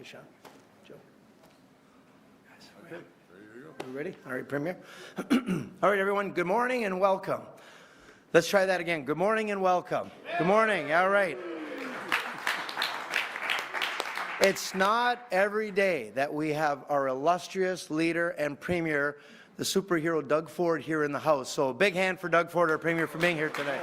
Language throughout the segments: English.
Sean. Joe. Guys, okay. Are we ready? All right, Premier. All right, everyone, good morning and welcome. Let's try that again. Good morning and welcome. Good morning. All right. It's not every day that we have our illustrious leader and Premier, the superhero Doug Ford, here in the House. So a big hand for Doug Ford, our Premier, for being here today.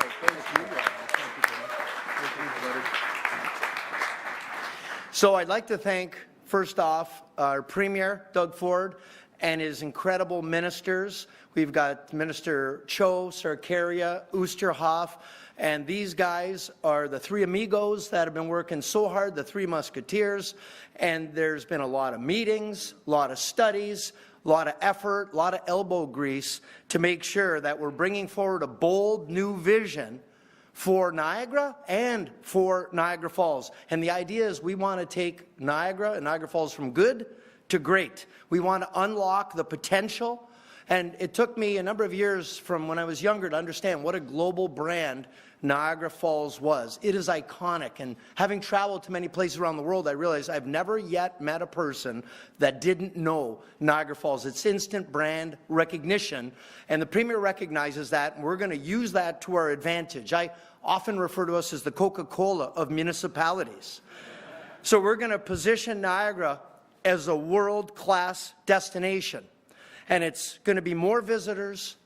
So I'd like to thank, first off, our Premier, Doug Ford, and his incredible ministers. We've got Minister Cho, Sarkaria, Oosterhoff, and these guys are the three amigos that have been working so hard, the three musketeers, and there's been a lot of meetings, a lot of studies, a lot of effort, a lot of elbow grease to make sure that we're bringing forward a bold new vision for Niagara and for Niagara Falls. And the idea is we want to take Niagara and Niagara Falls from good to great. We want to unlock the potential. And it took me a number of years from when I was younger to understand what a global brand Niagara Falls was. It is iconic, and having traveled to many places around the world, I realized I've never yet met a person that didn't know Niagara Falls. It's instant brand recognition, and the Premier recognizes that, and we're going to use that to our advantage. I often refer to us as the Coca-Cola of municipalities. So we're going to position Niagara as a world-class destination. And it's going to be more visitors,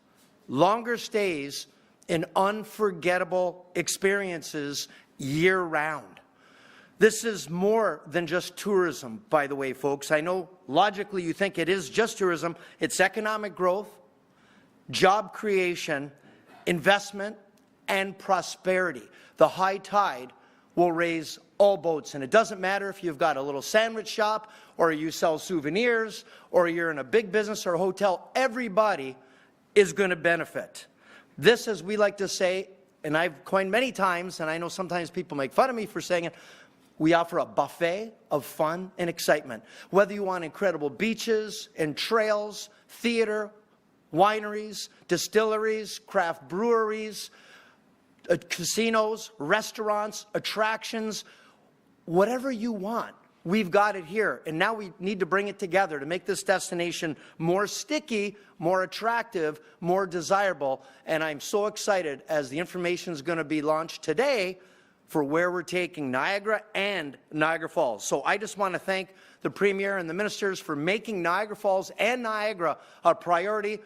longer stays, and unforgettable experiences year-round. This is more than just tourism, by the way, folks. I know logically you think it is just tourism. It's economic growth, job creation, investment, and prosperity. The high tide will raise all boats, and it doesn't matter if you've got a little sandwich shop or you sell souvenirs or you're in a big business or a hotel. Everybody is going to benefit. This, as we like to say, and I've coined many times, and I know sometimes people make fun of me for saying it, we offer a buffet of fun and excitement. Whether you want incredible beaches and trails, theater, wineries, distilleries, craft breweries, casinos, restaurants, attractions, whatever you want, we've got it here. And now we need to bring it together to make this destination more sticky, more attractive, more desirable. And I'm so excited as the information is going to be launched today for where we're taking Niagara and Niagara Falls. So I just want to thank the Premier and the ministers for making Niagara Falls and Niagara a priority.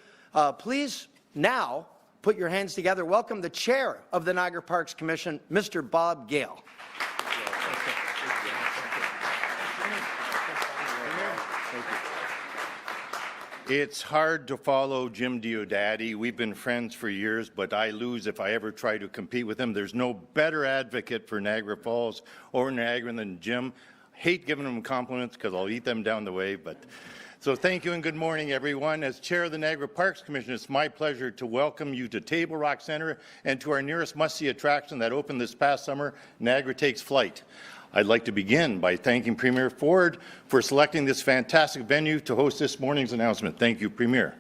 Please now put your hands together. Welcome the Chair of the Niagara Parks Commission, Mr. Bob Gale. It's hard to follow Jim Diodati. We've been friends for years, but I lose if I ever try to compete with him. There's no better advocate for Niagara Falls or Niagara than Jim. Hate giving him compliments because I'll eat them down the way, but so thank you and good morning, everyone. As Chair of the Niagara Parks Commission, it's my pleasure to welcome you to Table Rock Centre and to our nearest must-see attraction that opened this past summer, Niagara Takes Flight. I'd like to begin by thanking Premier Ford for selecting this fantastic venue to host this morning's announcement. Thank you, Premier.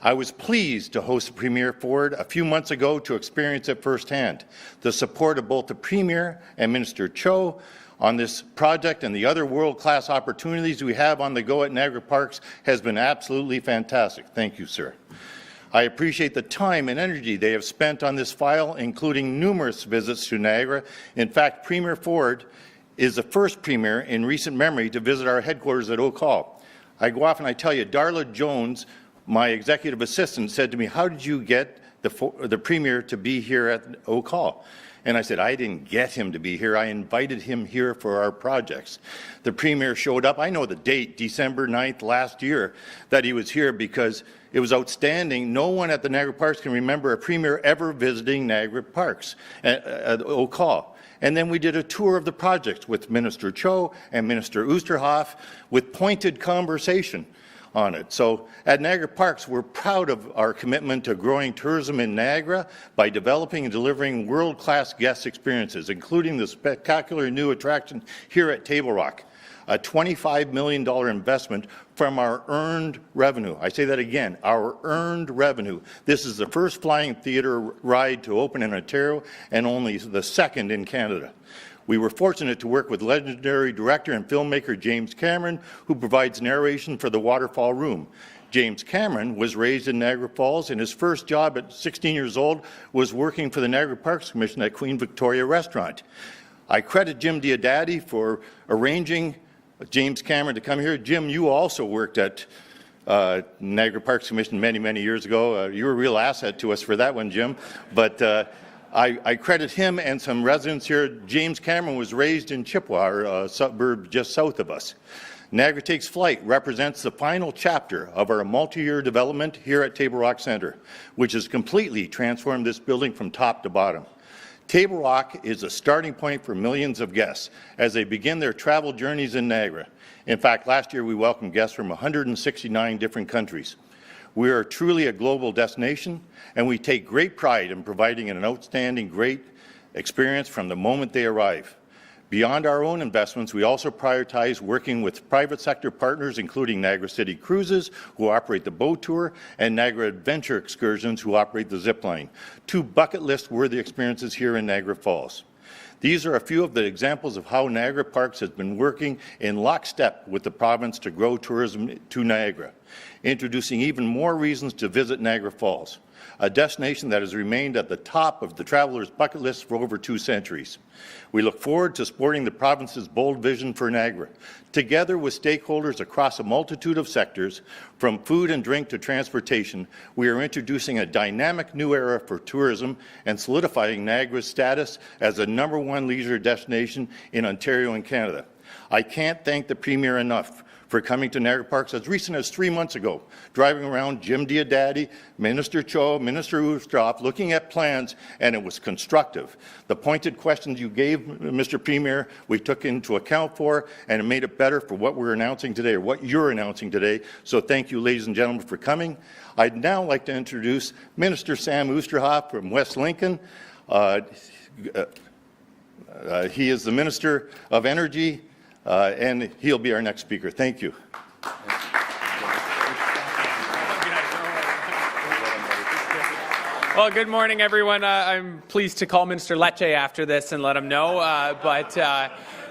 I was pleased to host Premier Ford a few months ago to experience it firsthand. The support of both the Premier and Minister Cho on this project and the other world-class opportunities we have on the go at Niagara Parks has been absolutely fantastic. Thank you, sir. I appreciate the time and energy they have spent on this file, including numerous visits to Niagara. In fact, Premier Ford is the first Premier in recent memory to visit our headquarters at Oak Hall. I go off and I tell you, Darla Jones, my executive assistant, said to me, "How did you get the Premier to be here at Oak Hall?" And I said, I didn't get him to be here. I invited him here for our projects. The Premier showed up. I know the date, December 9th last year, that he was here because it was outstanding. No one at the Niagara Parks can remember a Premier ever visiting Niagara Parks at Oak Hall. And then we did a tour of the projects with Minister Cho and Minister Oosterhoff with pointed conversation on it. So at Niagara Parks, we're proud of our commitment to growing tourism in Niagara by developing and delivering world-class guest experiences, including the spectacular new attraction here at Table Rock, a $25 million investment from our earned revenue. I say that again, our earned revenue. This is the first flying theatre ride to open in Ontario and only the second in Canada. We were fortunate to work with legendary director and filmmaker James Cameron, who provides narration for the Waterfall Room. James Cameron was raised in Niagara Falls, and his first job at 16 years old was working for the Niagara Parks Commission at Queen Victoria Restaurant. I credit Jim Diodati for arranging James Cameron to come here. Jim, you also worked at Niagara Parks Commission many, many years ago. You were a real asset to us for that one, Jim. But I credit him and some residents here. James Cameron was raised in Chippewa, a suburb just south of us. Niagara Takes Flight represents the final chapter of our multi-year development here at Table Rock Centre, which has completely transformed this building from top to bottom. Table Rock is a starting point for millions of guests as they begin their travel journeys in Niagara. In fact, last year we welcomed guests from 169 different countries. We are truly a global destination, and we take great pride in providing an outstanding, great experience from the moment they arrive. Beyond our own investments, we also prioritize working with private sector partners, including Niagara City Cruises, who operate the boat tour, and Niagara Adventure Excursions, who operate the zip line. Two bucket list worthy experiences here in Niagara Falls. These are a few of the examples of how Niagara Parks has been working in lockstep with the province to grow tourism to Niagara, introducing even more reasons to visit Niagara Falls, a destination that has remained at the top of the traveler's bucket list for over 2 centuries. We look forward to supporting the province's bold vision for Niagara, together with stakeholders across a multitude of sectors, from food and drink to transportation. We are introducing a dynamic new era for tourism and solidifying Niagara's status as the #1 leisure destination in Ontario and Canada. I can't thank the Premier enough for coming to Niagara Parks as recent as 3 months ago, driving around Jim Diodati, Minister Cho, Minister Oosterhoff, looking at plans, and it was constructive. The pointed questions you gave, Mr. Premier, we took into account for, and it made it better for what we're announcing today, or what you're announcing today. So thank you, ladies and gentlemen, for coming. I'd now like to introduce Minister Sam Oosterhoff from West Lincoln. He is the Minister of Energy, and he'll be our next speaker. Thank you. Well, good morning, everyone. I'm pleased to call Minister Lecce after this and let him know.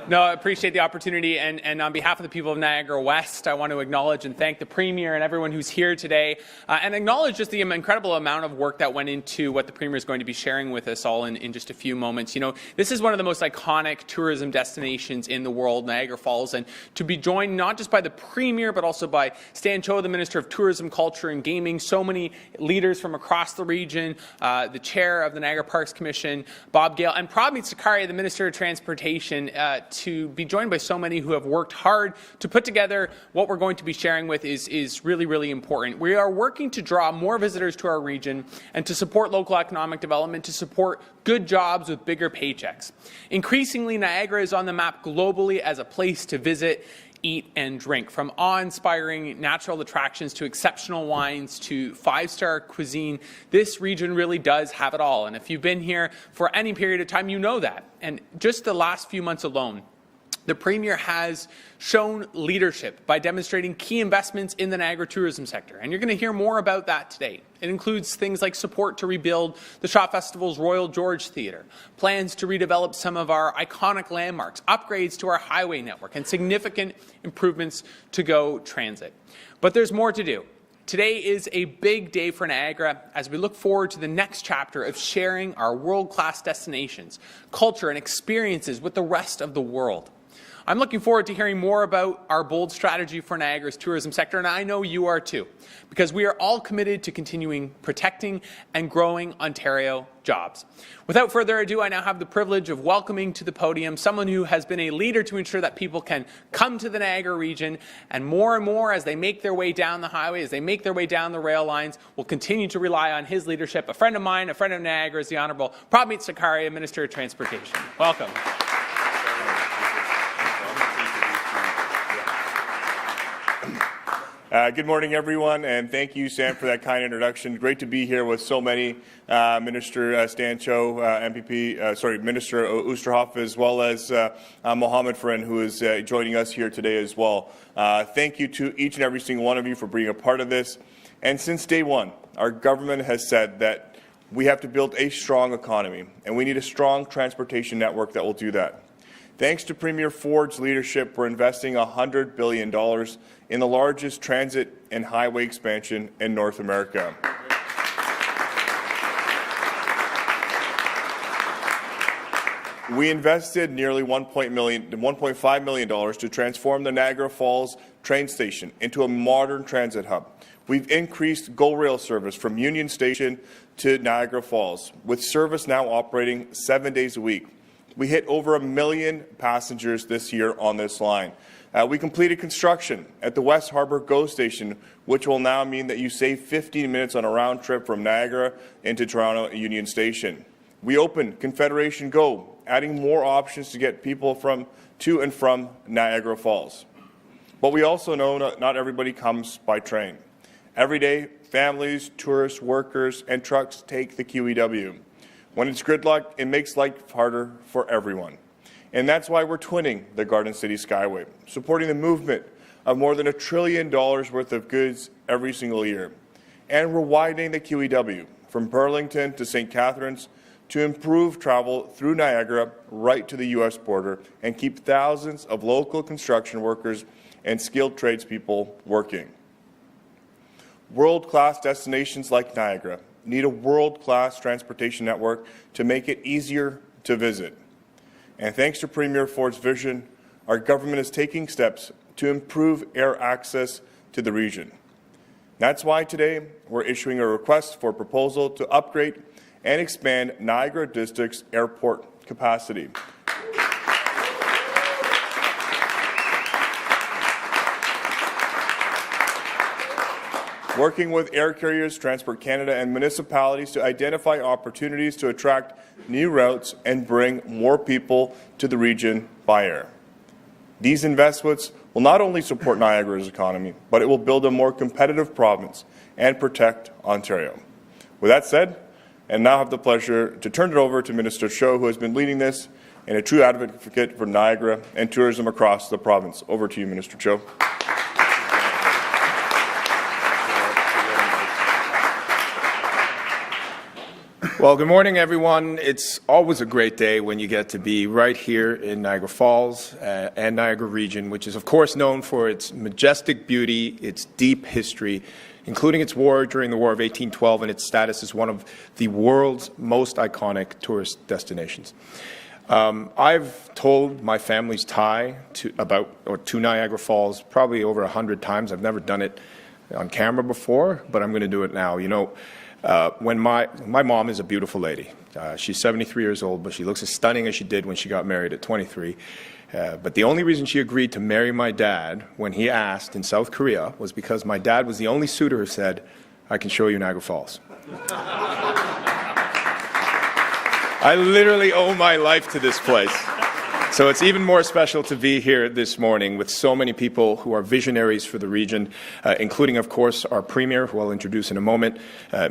No, I appreciate the opportunity, and on behalf of the people of Niagara West, I want to acknowledge and thank the Premier and everyone who's here today, and acknowledge just the incredible amount of work that went into what the Premier is going to be sharing with us all in just a few moments. You know, this is one of the most iconic tourism destinations in the world, Niagara Falls, and to be joined not just by the Premier, but also by Stan Cho, the Minister of Tourism, Culture and Gaming, so many leaders from across the region, the Chair of the Niagara Parks Commission, Bob Gale, and Prabmeet Sarkaria, the Minister of Transportation, to be joined by so many who have worked hard to put together what we're going to be sharing with is really, really important. We are working to draw more visitors to our region and to support local economic development, to support good jobs with bigger paychecks. Increasingly, Niagara is on the map globally as a place to visit, eat and drink. From awe-inspiring natural attractions to exceptional wines to 5-star cuisine, this region really does have it all. And if you've been here for any period of time, you know that. And just the last few months alone, the Premier has shown leadership by demonstrating key investments in the Niagara tourism sector, and you're going to hear more about that today. It includes things like support to rebuild the Shaw Festival's Royal George Theatre, plans to redevelop some of our iconic landmarks, upgrades to our highway network, and significant improvements to GO Transit. But there's more to do. Today is a big day for Niagara as we look forward to the next chapter of sharing our world-class destinations, culture, and experiences with the rest of the world. I'm looking forward to hearing more about our bold strategy for Niagara's tourism sector, and I know you are too, because we are all committed to continuing protecting and growing Ontario jobs. Without further ado, I now have the privilege of welcoming to the podium someone who has been a leader to ensure that people can come to the Niagara region, and more as they make their way down the highway, as they make their way down the rail lines, will continue to rely on his leadership. A friend of mine, a friend of Niagara's, the Honourable Prabmeet Sarkaria, Minister of Transportation. Welcome. Good morning, everyone, and thank you, Sam, for that kind introduction. Great to be here with so many, Minister Stan Cho, Minister Oosterhoff, as well as Mohammed Farin, who is joining us here today as well. Thank you to each and every single one of you for being a part of this. And since day one, our government has said that we have to build a strong economy, and we need a strong transportation network that will do that. Thanks to Premier Ford's leadership, we're investing $100 billion in the largest transit and highway expansion in North America. We invested nearly $1.5 million to transform the Niagara Falls train station into a modern transit hub. We've increased GO Rail service from Union Station to Niagara Falls, with service now operating 7 days a week. We hit over 1 million passengers this year on this line. We completed construction at the West Harbour GO Station, which will now mean that you save 15 minutes on a round trip from Niagara into Toronto Union Station. We opened Confederation GO, adding more options to get people to and from Niagara Falls. But we also know not everybody comes by train. Every day, families, tourists, workers, and trucks take the QEW. When it's gridlocked, it makes life harder for everyone. And that's why we're twinning the Garden City Skyway, supporting the movement of more than $1 trillion worth of goods every single year. And we're widening the QEW from Burlington to St. Catharines to improve travel through Niagara right to the U.S. border and keep thousands of local construction workers and skilled tradespeople working. World-class destinations like Niagara need a world-class transportation network to make it easier to visit. And thanks to Premier Ford's vision, our government is taking steps to improve air access to the region. That's why today we're issuing a request for proposal to upgrade and expand Niagara District's airport capacity. Working with air carriers, Transport Canada, and municipalities to identify opportunities to attract new routes and bring more people to the region by air. These investments will not only support Niagara's economy, but it will build a more competitive province and protect Ontario. With that said, and now I have the pleasure to turn it over to Minister Cho, who has been leading this and a true advocate for Niagara and tourism across the province. Over to you, Minister Cho. Well, good morning, everyone. It's always a great day when you get to be right here in Niagara Falls and Niagara region, which is, of course, known for its majestic beauty, its deep history, including its war during the War of 1812 and its status as one of the world's most iconic tourist destinations. I've told my family's tie to Niagara Falls probably over 100 times. I've never done it on camera before, but I'm going to do it now. You know, when my mom is a beautiful lady. She's 73 years old, but she looks as stunning as she did when she got married at 23. But the only reason she agreed to marry my dad when he asked in South Korea was because my dad was the only suitor who said, "I can show you Niagara Falls." I literally owe my life to this place. So it's even more special to be here this morning with so many people who are visionaries for the region, including, of course, our Premier, who I'll introduce in a moment,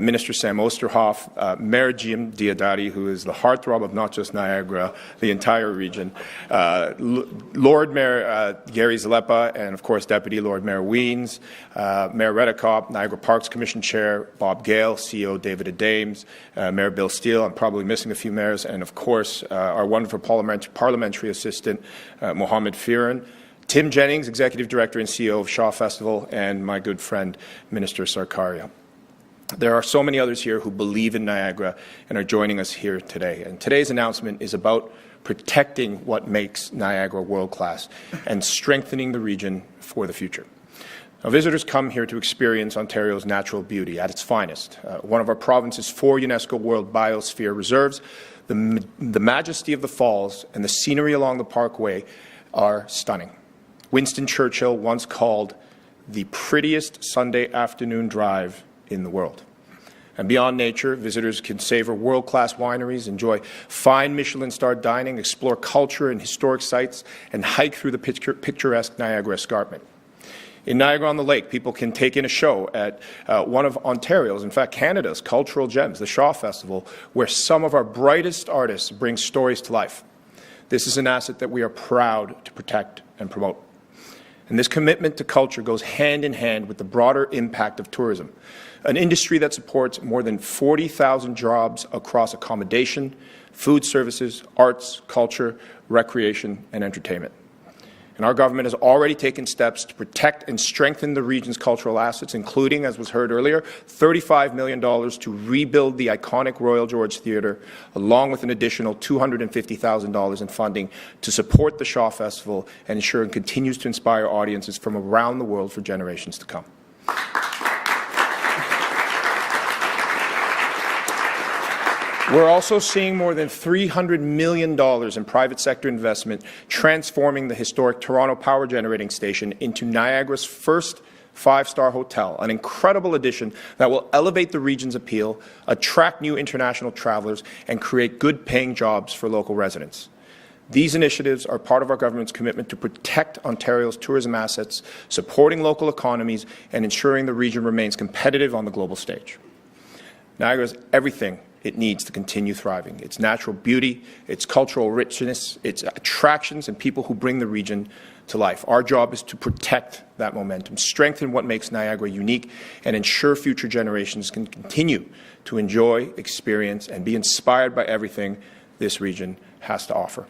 Minister Sam Oosterhoff, Mayor Jim Diodati, who is the heartthrob of not just Niagara, the entire region, Lord Mayor Gary Zalepa, and, of course, Deputy Lord Mayor Wiens, Mayor Redekop, Niagara Parks Commission Chair Bob Gale, CEO David Adames, Mayor Bill Steele, I'm probably missing a few mayors, and, of course, our wonderful parliamentary assistant, Mohammed Firan, Tim Jennings, Executive Director and CEO of Shaw Festival, and my good friend, Minister Sarkaria. There are so many others here who believe in Niagara and are joining us here today. And today's announcement is about protecting what makes Niagara world-class and strengthening the region for the future. Now, visitors come here to experience Ontario's natural beauty at its finest. One of our province's 4 UNESCO World Biosphere Reserves, the majesty of the falls and the scenery along the parkway are stunning. Winston Churchill once called the prettiest Sunday afternoon drive in the world. And beyond nature, visitors can savor world-class wineries, enjoy fine Michelin-starred dining, explore culture and historic sites, and hike through the picturesque Niagara Escarpment. In Niagara-on-the-Lake, people can take in a show at one of Ontario's, in fact Canada's, cultural gems, the Shaw Festival, where some of our brightest artists bring stories to life. This is an asset that we are proud to protect and promote. And this commitment to culture goes hand in hand with the broader impact of tourism, an industry that supports more than 40,000 jobs across accommodation, food services, arts, culture, recreation, and entertainment. And our government has already taken steps to protect and strengthen the region's cultural assets, including, as was heard earlier, $35 million to rebuild the iconic Royal George Theatre, along with an additional $250,000 in funding to support the Shaw Festival and ensure it continues to inspire audiences from around the world for generations to come. We're also seeing more than $300 million in private sector investment transforming the historic Toronto Power Generating Station into Niagara's first five-star hotel, an incredible addition that will elevate the region's appeal, attract new international travelers, and create good-paying jobs for local residents. These initiatives are part of our government's commitment to protect Ontario's tourism assets, supporting local economies, and ensuring the region remains competitive on the global stage. Niagara has everything it needs to continue thriving. Its natural beauty, its cultural richness, its attractions, and people who bring the region to life. Our job is to protect that momentum, strengthen what makes Niagara unique, and ensure future generations can continue to enjoy, experience, and be inspired by everything this region has to offer.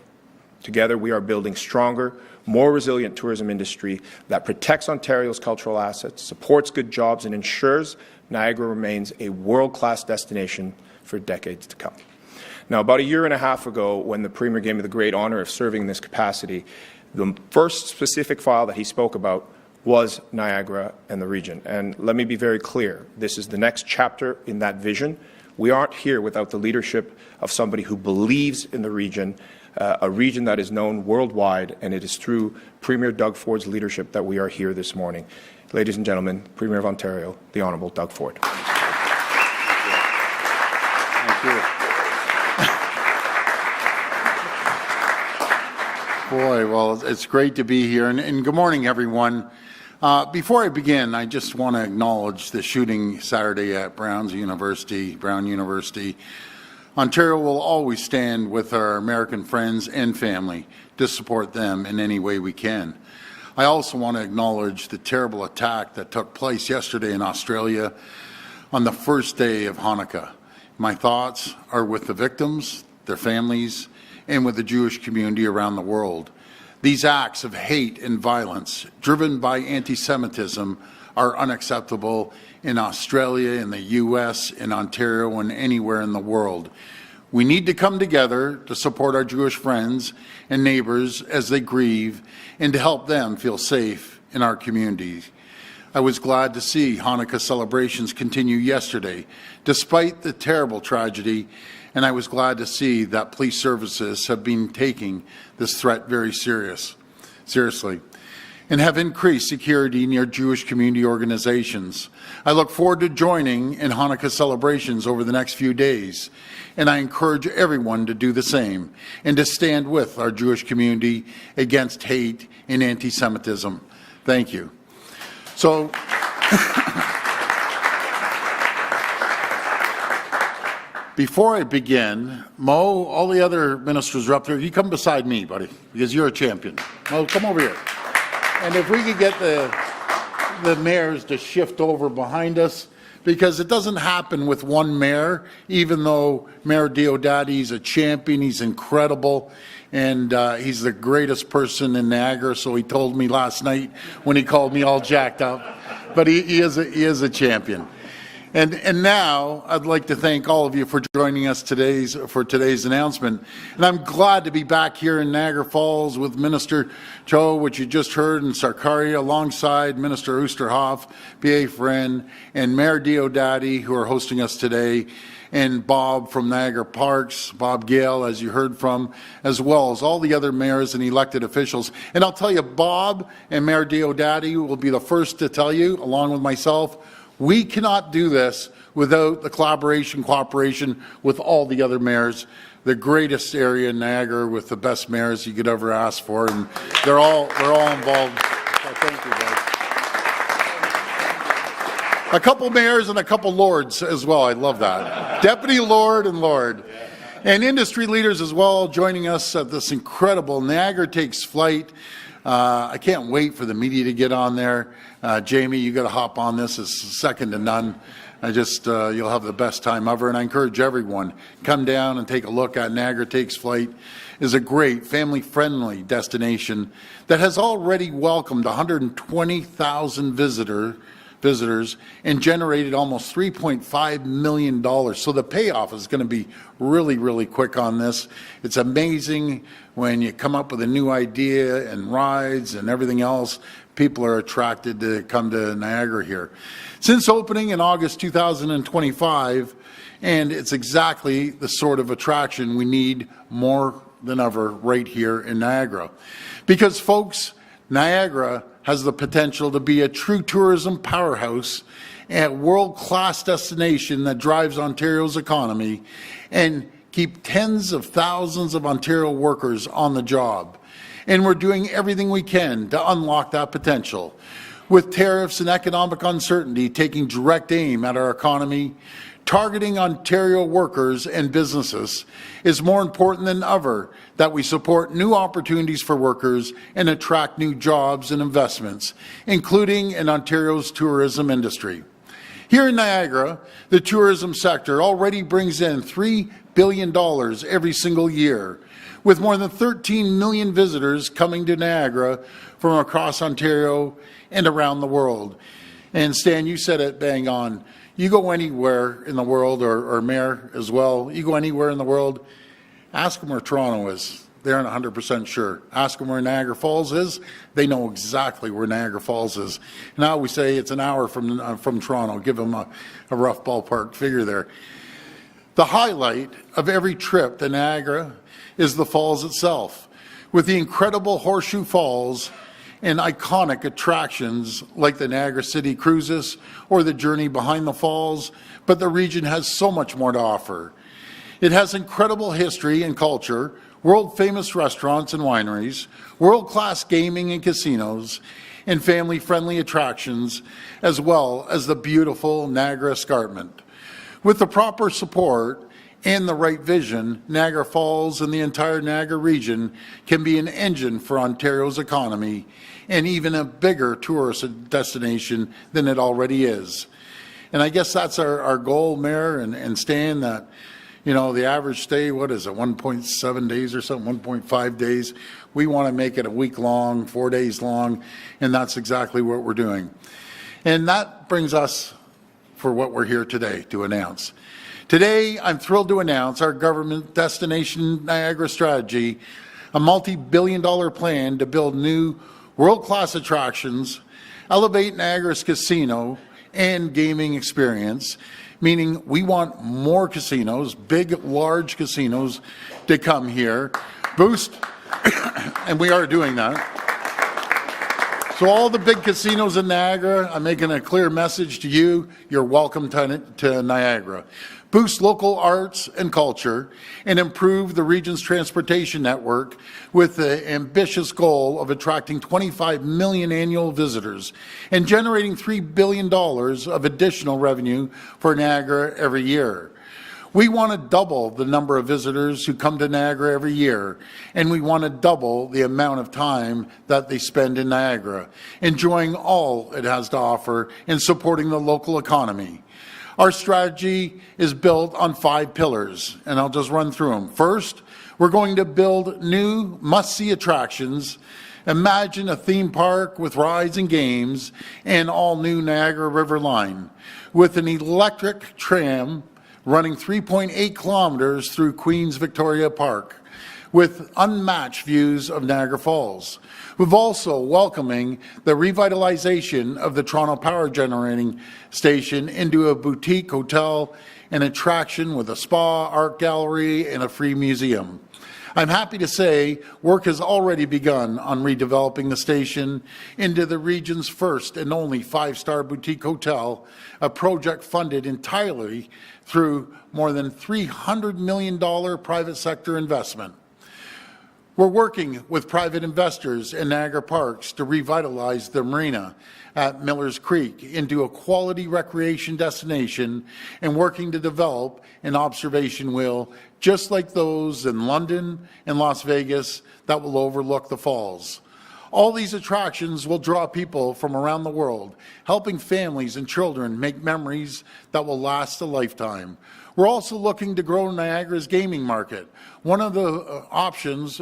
Together, we are building stronger, more resilient tourism industry that protects Ontario's cultural assets, supports good jobs, and ensures Niagara remains a world-class destination for decades to come. Now, about a year and a half ago, when the Premier gave me the great honour of serving in this capacity, the first specific file that he spoke about was Niagara and the region. And let me be very clear, this is the next chapter in that vision. We aren't here without the leadership of somebody who believes in the region, a region that is known worldwide, and it is through Premier Doug Ford's leadership that we are here this morning. Ladies and gentlemen, Premier of Ontario, the Honourable Doug Ford. Boy, well, it's great to be here, and good morning, everyone. Before I begin, I just want to acknowledge the shooting Saturday at Brown University. Ontario will always stand with our American friends and family to support them in any way we can. I also want to acknowledge the terrible attack that took place yesterday in Australia on the first day of Hanukkah. My thoughts are with the victims, their families, and with the Jewish community around the world. These acts of hate and violence driven by anti-Semitism are unacceptable in Australia, in the U.S., in Ontario, and anywhere in the world. We need to come together to support our Jewish friends and neighbors as they grieve and to help them feel safe in our communities. I was glad to see Hanukkah celebrations continue yesterday, despite the terrible tragedy, and I was glad to see that police services have been taking this threat very seriously and have increased security near Jewish community organizations. I look forward to joining in Hanukkah celebrations over the next few days, and I encourage everyone to do the same and to stand with our Jewish community against hate and anti-Semitism. Thank you. So, before I begin, Mo, all the other ministers are up there. You come beside me, buddy, because you're a champion. Mo, come over here. And if we could get the mayors to shift over behind us, because it doesn't happen with one mayor, even though Mayor Diodati is a champion, he's incredible, and he's the greatest person in Niagara, so he told me last night when he called me all jacked up. But he is a champion. And now I'd like to thank all of you for joining us for today's announcement. And I'm glad to be back here in Niagara Falls with Minister Cho, which you just heard, and Sarkaria, alongside Minister Oosterhoff, PA Friend, and Mayor Diodati, who are hosting us today, and Bob from Niagara Parks, Bob Gale, as you heard from, as well as all the other mayors and elected officials. And I'll tell you, Bob and Mayor Diodati will be the first to tell you, along with myself, we cannot do this without the cooperation with all the other mayors. The greatest area in Niagara with the best mayors you could ever ask for, and they're all involved. So thank you, guys. A couple mayors and a couple lords as well. I love that. Deputy Lord and Lord. And industry leaders as well joining us at this incredible Niagara Takes Flight. I can't wait for the media to get on there. Jamie, you got to hop on this. It's second to none. You'll have the best time ever, and I encourage everyone, come down and take a look at Niagara Takes Flight. Is a great family-friendly destination that has already welcomed 120,000 visitors and generated almost $3.5 million. So the payoff is going to be really, really quick on this. It's amazing when you come up with a new idea and rides and everything else. People are attracted to come to Niagara here. Since opening in August 2025, and it's exactly the sort of attraction we need more than ever right here in Niagara. Because folks, Niagara has the potential to be a true tourism powerhouse and a world-class destination that drives Ontario's economy and keep tens of thousands of Ontario workers on the job. And we're doing everything we can to unlock that potential. With tariffs and economic uncertainty taking direct aim at our economy, targeting Ontario workers and businesses is more important than ever that we support new opportunities for workers and attract new jobs and investments, including in Ontario's tourism industry. Here in Niagara, the tourism sector already brings in $3 billion every single year, with more than 13 million visitors coming to Niagara from across Ontario and around the world. And Stan, you said it bang on. You go anywhere in the world, or Mayor as well, you go anywhere in the world, ask them where Toronto is. They aren't 100% sure. Ask them where Niagara Falls is. They know exactly where Niagara Falls is. Now we say it's an hour from Toronto. Give them a rough ballpark figure there. The highlight of every trip to Niagara is the falls itself, with the incredible Horseshoe Falls and iconic attractions like the Niagara City Cruises or the journey behind the falls, but the region has so much more to offer. It has incredible history and culture, world-famous restaurants and wineries, world-class gaming and casinos, and family-friendly attractions, as well as the beautiful Niagara Escarpment. With the proper support and the right vision, Niagara Falls and the entire Niagara region can be an engine for Ontario's economy and even a bigger tourist destination than it already is. And I guess that's our goal, Mayor and Stan, that, you know, the average stay, what is it, 1.7 days or something, 1.5 days? We want to make it a week long, 4 days long, and that's exactly what we're doing. And that brings us for what we're here today to announce. Today, I'm thrilled to announce our government Destination Niagara strategy, a multi-billion-dollar plan to build new world-class attractions, elevate Niagara's casino and gaming experience, meaning we want more casinos, big, large casinos, to come here, boost, and we are doing that. So all the big casinos in Niagara, I'm making a clear message to you, you're welcome to Niagara. Boost local arts and culture, and improve the region's transportation network with the ambitious goal of attracting 25 million annual visitors and generating $3 billion of additional revenue for Niagara every year. We want to double the number of visitors who come to Niagara every year, and we want to double the amount of time that they spend in Niagara, enjoying all it has to offer and supporting the local economy. Our strategy is built on 5 pillars, and I'll just run through them. First, we're going to build new must-see attractions. Imagine a theme park with rides and games and all-new Niagara River line with an electric tram running 3.8 kilometers through Queen's Victoria Park with unmatched views of Niagara Falls. We've also welcoming the revitalization of the Toronto Power Generating Station into a boutique hotel and attraction with a spa, art gallery, and a free museum. I'm happy to say work has already begun on redeveloping the station into the region's first and only 5-star boutique hotel, a project funded entirely through more than $300 million private sector investment. We're working with private investors in Niagara Parks to revitalize the marina at Miller's Creek into a quality recreation destination and working to develop an observation wheel just like those in London and Las Vegas that will overlook the falls. All these attractions will draw people from around the world, helping families and children make memories that will last a lifetime. We're also looking to grow Niagara's gaming market. One of the options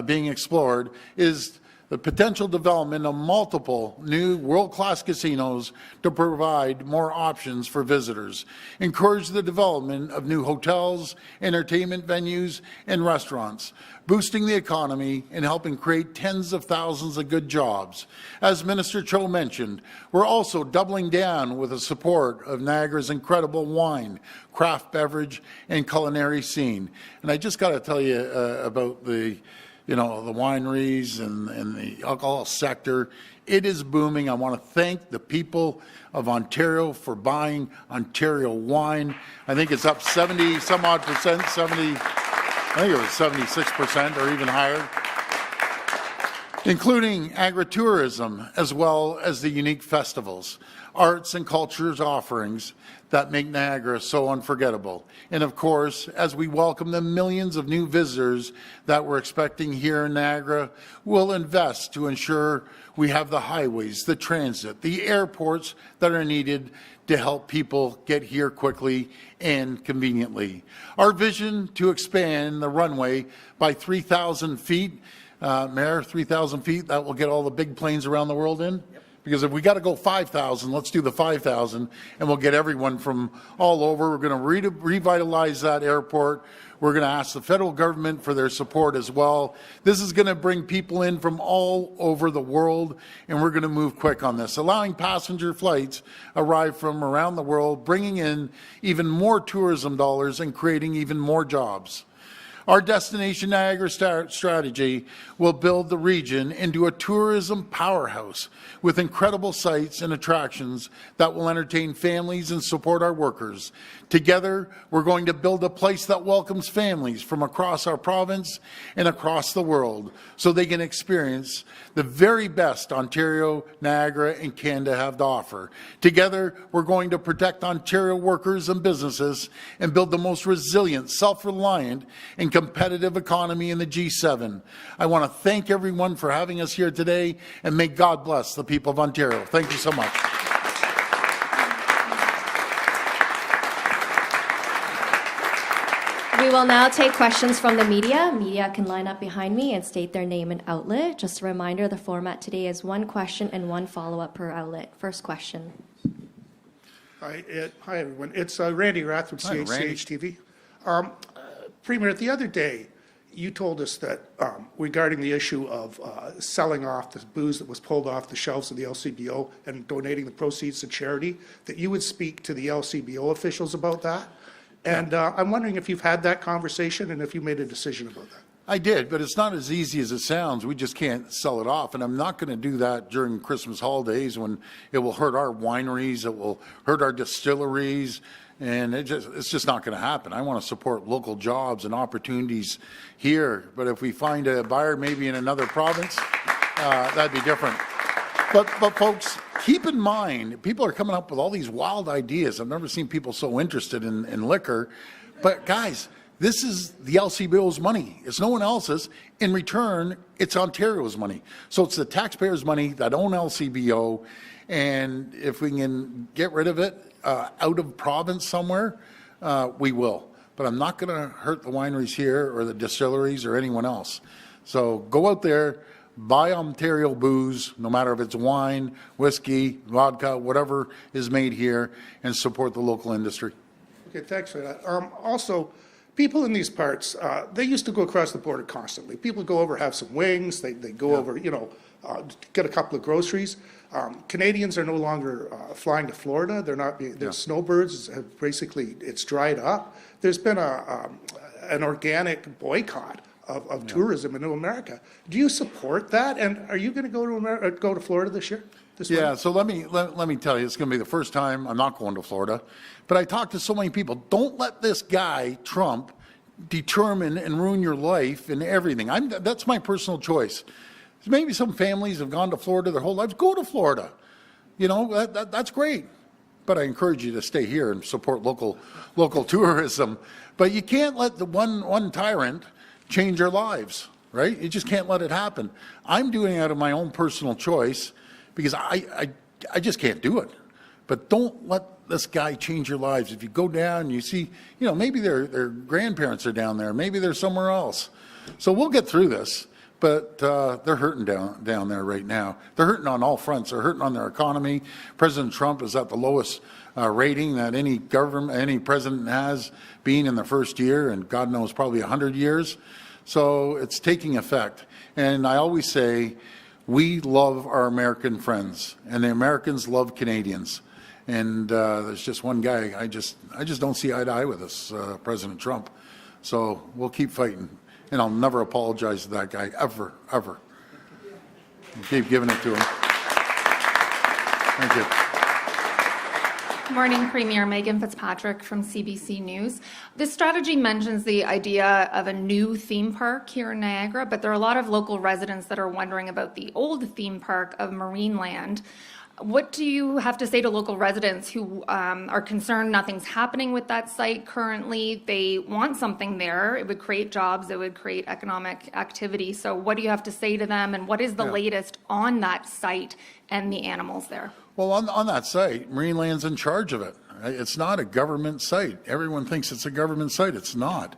being explored is the potential development of multiple new world-class casinos to provide more options for visitors, encourage the development of new hotels, entertainment venues, and restaurants, boosting the economy and helping create tens of thousands of good jobs. As Minister Cho mentioned, we're also doubling down with the support of Niagara's incredible wine, craft beverage, and culinary scene. And I just got to tell you about the wineries and the alcohol sector. It is booming. I want to thank the people of Ontario for buying Ontario wine. I think it's up 70 some odd percent, I think it was 76% or even higher, including agritourism as well as the unique festivals, arts and cultures offerings that make Niagara so unforgettable. And of course, as we welcome the millions of new visitors that we're expecting here in Niagara, we'll invest to ensure we have the highways, the transit, the airports that are needed to help people get here quickly and conveniently. Our vision to expand the runway by 3,000 feet, Mayor, 3,000 feet, that will get all the big planes around the world in? Yep. Because if we got to go 5,000, let's do the 5,000, and we'll get everyone from all over. We're going to revitalize that airport. We're going to ask the federal government for their support as well. This is going to bring people in from all over the world, and we're going to move quick on this, allowing passenger flights arrive from around the world, bringing in even more tourism dollars and creating even more jobs. Our Destination Niagara strategy will build the region into a tourism powerhouse with incredible sites and attractions that will entertain families and support our workers. Together, we're going to build a place that welcomes families from across our province and across the world so they can experience the very best Ontario, Niagara, and Canada have to offer. Together, we're going to protect Ontario workers and businesses and build the most resilient, self-reliant, and competitive economy in the G7. I want to thank everyone for having us here today, and may God bless the people of Ontario. Thank you so much. We will now take questions from the media. Media can line up behind me and state their name and outlet. Just a reminder, the format today is one question and one follow-up per outlet. First question. Hi, everyone. It's Randy Rath from CHCH-TV. Premier, the other day, you told us that regarding the issue of selling off the booze that was pulled off the shelves of the LCBO and donating the proceeds to charity, that you would speak to the LCBO officials about that. And I'm wondering if you've had that conversation and if you made a decision about that. I did, but it's not as easy as it sounds. We just can't sell it off, and I'm not going to do that during Christmas holidays when it will hurt our wineries, it will hurt our distilleries, and it's just not going to happen. I want to support local jobs and opportunities here, but if we find a buyer maybe in another province, that'd be different. But folks, keep in mind, people are coming up with all these wild ideas. I've never seen people so interested in liquor. But guys, this is the LCBO's money. It's no one else's. In return, it's Ontario's money. So it's the taxpayers' money that own LCBO. And if we can get rid of it out of province somewhere, we will. But I'm not going to hurt the wineries here or the distilleries or anyone else. So go out there. Buy Ontario booze, no matter if it's wine, whiskey, vodka, whatever is made here, and support the local industry. Okay, thanks for that. Also, people in these parts, they used to go across the border constantly. People go over, have some wings, they go over, get a couple of groceries. Canadians are no longer flying to Florida. They're not being, the snowbirds have basically, it's dried up. There's been an organic boycott of tourism into America. Do you support that? And are you going to go to Florida this year? So let me tell you, it's going to be the first time I'm not going to Florida. But I talk to so many people. Don't let this guy, Trump, determine and ruin your life and everything. That's my personal choice. Maybe some families have gone to Florida their whole lives. Go to Florida. That's great. But I encourage you to stay here and support local tourism. But you can't let the one tyrant change our lives, right? You just can't let it happen. I'm doing it out of my own personal choice because I just can't do it. But don't let this guy change your lives. If you go down and you see, you know, maybe their grandparents are down there, maybe they're somewhere else. So we'll get through this, but they're hurting down there right now. They're hurting on all fronts. They're hurting on their economy. President Trump is at the lowest rating that any president has been in the first year, and God knows probably 100 years. So it's taking effect. And I always say, we love our American friends, and the Americans love Canadians. And there's just one guy, I just don't see eye to eye with us, President Trump. So we'll keep fighting. And I'll never apologize to that guy, ever, ever. We'll keep giving it to him. Thank you. Morning, Premier. Megan Fitzpatrick from CBC News. This strategy mentions the idea of a new theme park here in Niagara, but there are a lot of local residents that are wondering about the old theme park of Marineland. What do you have to say to local residents who are concerned nothing's happening with that site currently? They want something there. It would create jobs. It would create economic activity. So what do you have to say to them, and what is the latest on that site and the animals there? Well, on that site, Marineland's in charge of it. It's not a government site. Everyone thinks it's a government site. It's not.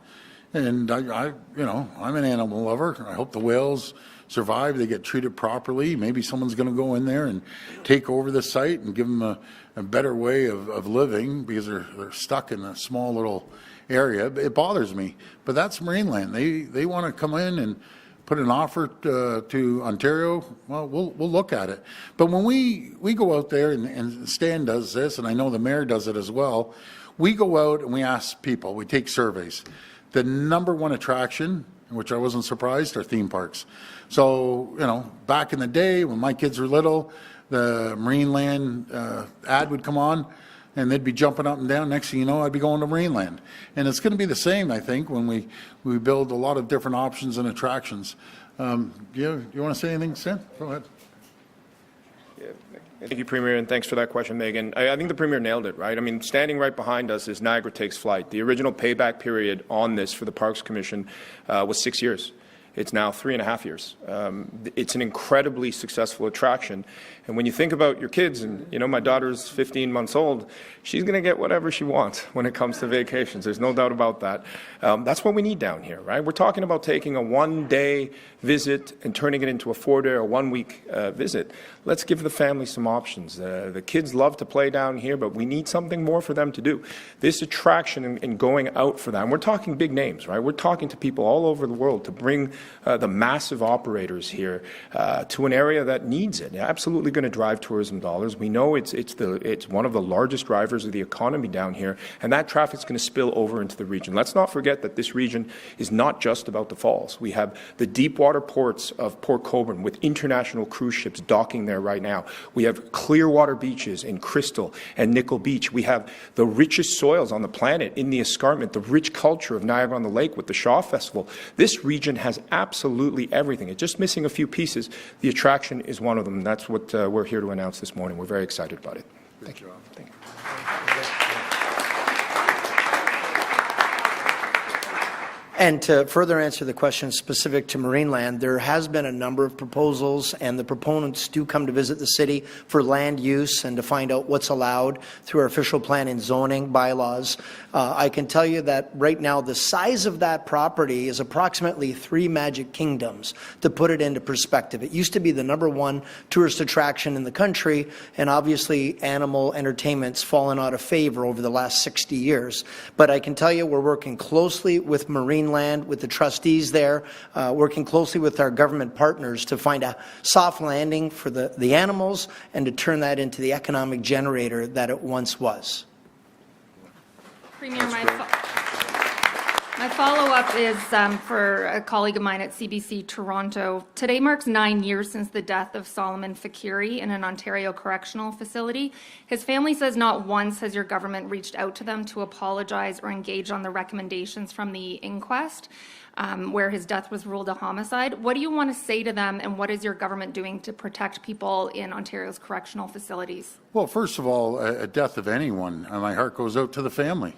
And I'm an animal lover. I hope the whales survive, they get treated properly. Maybe someone's going to go in there and take over the site and give them a better way of living, because they're stuck in a small little area. It bothers me. But that's Marineland. They want to come in and put an offer to Ontario. Well, we'll look at it. But when we go out there, and Stan does this, and I know the mayor does it as well, we go out and we ask people, we take surveys. The number one attraction, which I wasn't surprised, are theme parks. So, back in the day when my kids were little, the Marineland ad would come on and they'd be jumping up and down. Next thing you know, I'd be going to Marineland. And it's going to be the same, I think, when we build a lot of different options and attractions. Do you want to say anything, Stan? Go ahead. Thank you, Premier, and thanks for that question, Megan. I think the Premier nailed it, right? I mean, standing right behind us is Niagara Takes Flight. The original payback period on this for the Parks Commission was 6 years. It's now 3.5 years. It's an incredibly successful attraction. And when you think about your kids, and my daughter's 15 months old, she's going to get whatever she wants when it comes to vacations. There's no doubt about that. That's what we need down here, right? We're talking about taking a one-day visit and turning it into a 4-day or 1-week visit. Let's give the family some options. The kids love to play down here, but we need something more for them to do. This attraction and going out for them, we're talking big names, right? We're talking to people all over the world to bring the massive operators here to an area that needs it. Absolutely going to drive tourism dollars. We know it's one of the largest drivers of the economy down here, and that traffic's going to spill over into the region. Let's not forget that this region is not just about the falls. We have the deep water ports of Port Colborne with international cruise ships docking there right now. We have clear water beaches in Crystal and Nickel Beach. We have the richest soils on the planet in the escarpment, the rich culture of Niagara-on-the-Lake with the Shaw Festival. This region has absolutely everything. It's just missing a few pieces. The attraction is one of them. That's what we're here to announce this morning. We're very excited about it. Thank you. Thank you. And to further answer the question specific to Marineland, there has been a number of proposals, and the proponents do come to visit the city for land use and to find out what's allowed through our official plan and zoning bylaws. I can tell you that right now the size of that property is approximately 3 Magic Kingdoms, to put it into perspective. It used to be the #1 tourist attraction in the country, and obviously animal entertainment's fallen out of favor over the last 60 years. But I can tell you we're working closely with Marineland, with the trustees there, working closely with our government partners to find a soft landing for the animals and to turn that into the economic generator that it once was. Premier, my follow-up is for a colleague of mine at CBC Toronto. Today marks 9 years since the death of Solomon Fakiri in an Ontario correctional facility. His family says not once has your government reached out to them to apologize or engage on the recommendations from the inquest, where his death was ruled a homicide. What do you want to say to them, and what is your government doing to protect people in Ontario's correctional facilities? Well, first of all, a death of anyone, my heart goes out to the family.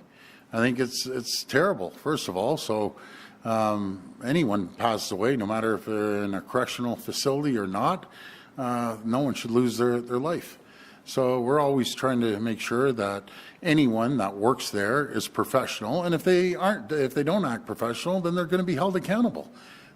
I think it's terrible, first of all. So anyone passes away, no matter if they're in a correctional facility or not, no one should lose their life. So we're always trying to make sure that anyone that works there is professional, and if they don't act professional, then they're going to be held accountable.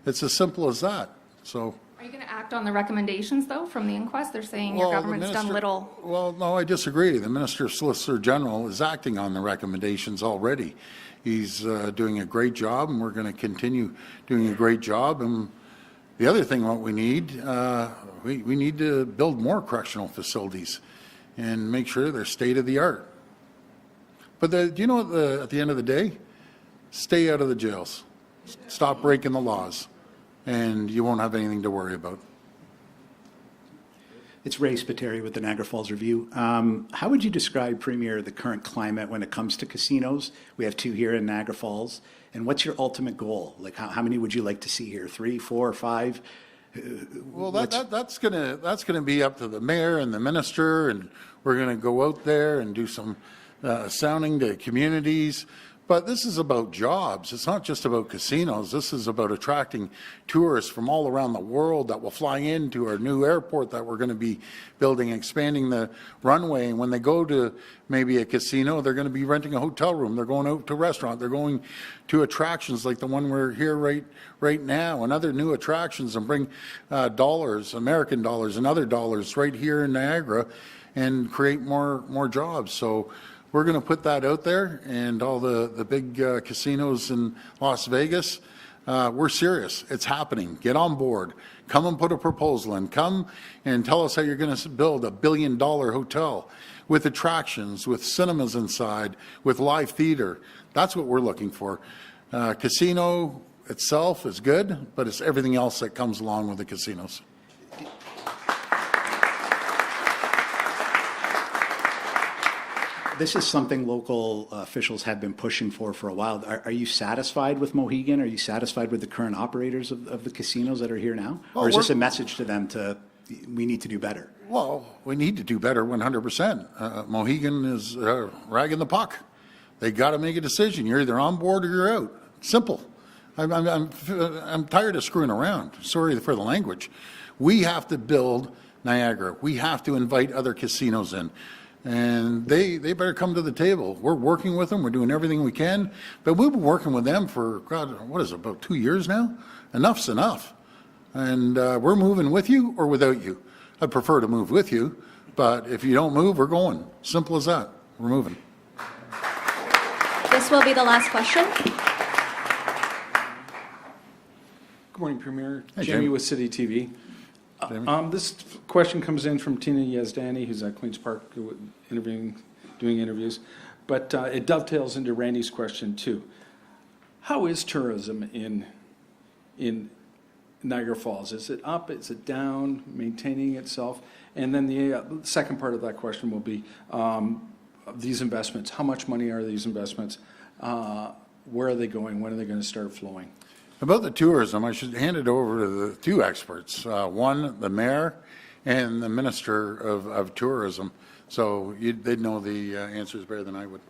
It's as simple as that. So. Are you going to act on the recommendations, though, from the inquest? They're saying your government's done little. Well, no, I disagree. The Minister Solicitor General is acting on the recommendations already. He's doing a great job, and we're going to continue doing a great job. And the other thing, what we need, we need to build more correctional facilities and make sure they're state of the art. But do you know at the end of the day, stay out of the jails. Stop breaking the laws, and you won't have anything to worry about. It's Ray Spiteri with the Niagara Falls Review. How would you describe, Premier, the current climate when it comes to casinos? We have 2 here in Niagara Falls. And what's your ultimate goal? Like, how many would you like to see here? 3, 4, 5? Well, that's gonna be up to the mayor and the minister, and we're gonna go out there and do some sounding to communities. But this is about jobs. It's not just about casinos. This is about attracting tourists from all around the world that will fly into our new airport that we're going to be building, expanding the runway. And when they go to maybe a casino, they're going to be renting a hotel room. They're going out to a restaurant. They're going to attractions like the one we're here right now, and other new attractions, and bring dollars, American dollars and other dollars right here in Niagara and create more jobs. So we're going to put that out there, and all the big casinos in Las Vegas, we're serious. It's happening. Get on board. Come and put a proposal in. Come and tell us how you're going to build a $1 billion hotel with attractions, with cinemas inside, with live theater. That's what we're looking for. Casino itself is good, but it's everything else that comes along with the casinos. This is something local officials have been pushing for a while. Are you satisfied with Mohegan? Are you satisfied with the current operators of the casinos that are here now? Or is this a message to them we need to do better? Well, we need to do better 100%. Mohegan is ragging the puck. They got to make a decision. You're either on board or you're out. Simple. I'm tired of screwing around. Sorry for the language. We have to build Niagara. We have to invite other casinos in. And they better come to the table. We're working with them. We're doing everything we can. But we've been working with them for, God, what is it, about 2 years now? Enough's enough. And we're moving with you or without you. I'd prefer to move with you. But if you don't move, we're going. Simple as that. We're moving. This will be the last question. Good morning, Premier. Hey, Jamie Jamie. with City TV. This question comes in from Tina Yazdani, who's at Queen's Park doing interviews, but it dovetails into Randy's question too. How is tourism in Niagara Falls? Is it up? Is it down? Maintaining itself? And then the second part of that question will be these investments. How much money are these investments? Where are they going? When are they going to start flowing? About the tourism, I should hand it over to the 2 experts. One, the mayor, and the Minister of Tourism. So they'd know the answers better than I would.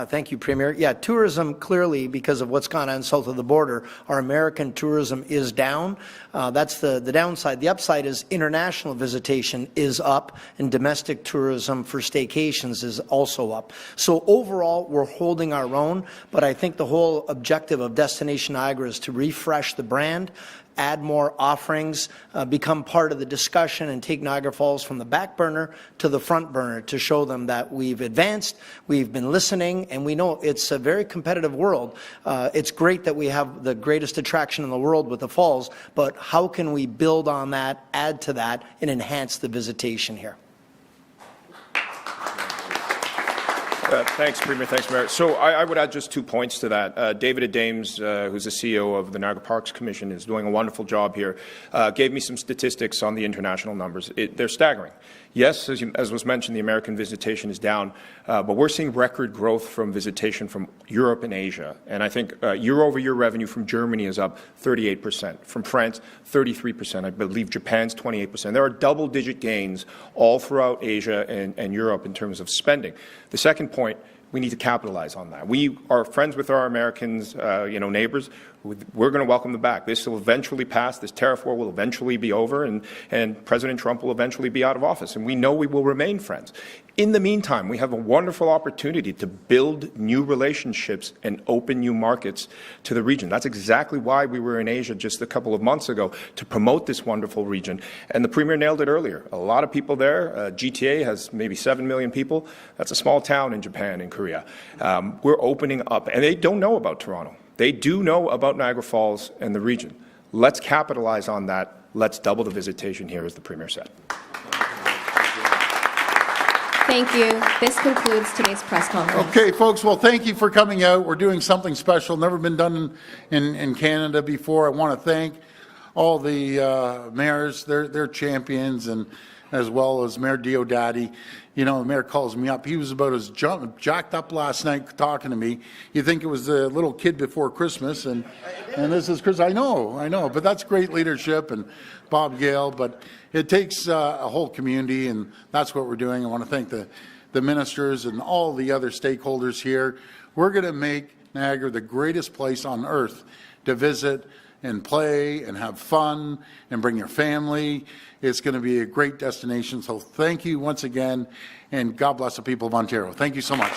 Thank you, Premier. Yeah, tourism clearly, because of what's gone on south of the border, our American tourism is down. That's the downside. The upside is international visitation is up, and domestic tourism for staycations is also up. So overall, we're holding our own, but I think the whole objective of Destination Niagara is to refresh the brand, add more offerings, become part of the discussion, and take Niagara Falls from the back burner to the front burner to show them that we've advanced, we've been listening, and we know it's a very competitive world. It's great that we have the greatest attraction in the world with the falls, but how can we build on that, add to that, and enhance the visitation here? Thanks, Premier. Thanks, Mayor. So I would add just 2 points to that. David Adames, who's the CEO of the Niagara Parks Commission, is doing a wonderful job here, gave me some statistics on the international numbers. They're staggering. Yes, as was mentioned, the American visitation is down, but we're seeing record growth from visitation from Europe and Asia. And I think year-over-year revenue from Germany is up 38%, from France 33%, I believe Japan's 28%. There are double-digit gains all throughout Asia and Europe in terms of spending. The second point, We need to capitalize on that. We are friends with our Americans, neighbors. We're going to welcome them back. This will eventually pass. This tariff war will eventually be over, and President Trump will eventually be out of office. And we know we will remain friends. In the meantime, we have a wonderful opportunity to build new relationships and open new markets to the region. That's exactly why we were in Asia just a couple of months ago, to promote this wonderful region. And the Premier nailed it earlier. A lot of people there. GTA has maybe 7 million people. That's a small town in Japan and Korea. We're opening up, and they don't know about Toronto. They do know about Niagara Falls and the region. Let's capitalize on that. Let's double the visitation here, as the Premier said. Thank you. This concludes today's press conference. Okay, folks, well, thank you for coming out. We're doing something special, never been done in Canada before. I want to thank all the mayors, they're champions, and as well as Mayor Diodati. You know, the mayor calls me up. He was about as jacked up last night talking to me. You think it was the little kid before Christmas, and this is Christmas. I know, but that's great leadership, and Bob Gale, but it takes a whole community, and that's what we're doing. I want to thank the ministers and all the other stakeholders here. We're going to make Niagara the greatest place on earth to visit and play and have fun and bring your family. It's going to be a great destination. So thank you once again, and God bless the people of Ontario. Thank you so much.